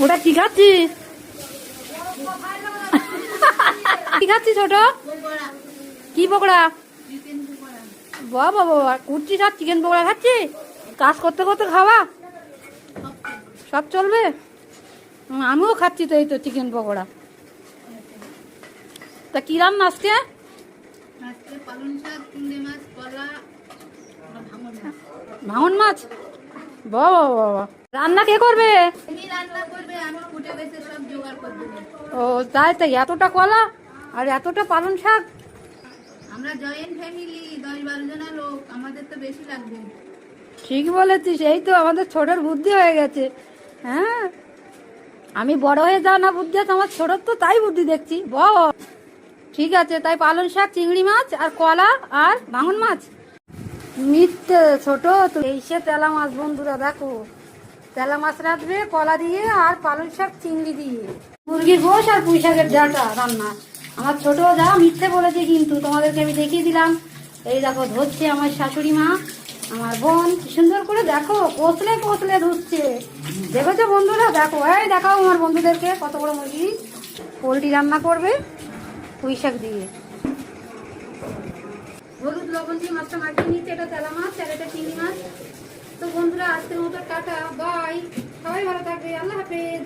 ওটা কি খাচ্ছিস? কি খাচ্ছিস ওটা? কি পকোড়া? বাবা বাবা, কুচি আর চিকেন পকোড়া খাচ্ছি। কাজ করতে করতে খাওয়া সব চলবে। আমিও খাচ্ছি তো, এই তো চিকেন পকোড়া। তা কি রান্না আজকে? ভাঙন মাছ। বাবা বাবা, রান্না কে করবে? ও তাই তাই, এতটা কলা আর এতটা পালং শাক। আমরা জয়েন্ট ফ্যামিলি, 10-12 জনের লোক, আমাদের তো বেশি লাগবে। ঠিক বলেছিস, এই তো আমাদের ছোটর বুদ্ধি হয়ে গেছে। হ্যাঁ, আমি বড় হয়ে যাও না বুদ্ধি আছে, আমার ছোটর তো তাই বুদ্ধি দেখছি। ঠিক আছে, তাই পালং শাক, চিংড়ি মাছ আর কলা আর ভাঙন মাছ। মিথ্যে ছোট তো, এই সে তেলা মাছ। বন্ধুরা দেখো, তেলা মাছ রাখবে কলা দিয়ে আর পালং শাক চিংড়ি দিয়ে, মুরগির গোশ আর পুঁই শাকের ডাঁটা রান্না। আমার ছোট যা মিথ্যে বলেছে, কিন্তু তোমাদেরকে আমি দেখিয়ে দিলাম। এই দেখো ধরছে আমার শাশুড়ি মা, আমার বোন কি সুন্দর করে দেখো কষলে কষলে ধুচ্ছে। দেখেছো বন্ধুরা? দেখো, এই দেখাও আমার বন্ধুদেরকে কত বড় মুরগি। পোলট্রি রান্না করবে পুঁই শাক দিয়ে। হলুদ লবণ দিয়ে মাছটা মাখিয়ে নিচ্ছে। এটা তেলা মাছ আর এটা চিংড়ি মাছ। তো বন্ধুরা, আজকের মতো টাটা, বাই। সবাই ভালো থাকবে, আল্লাহ হাফেজ।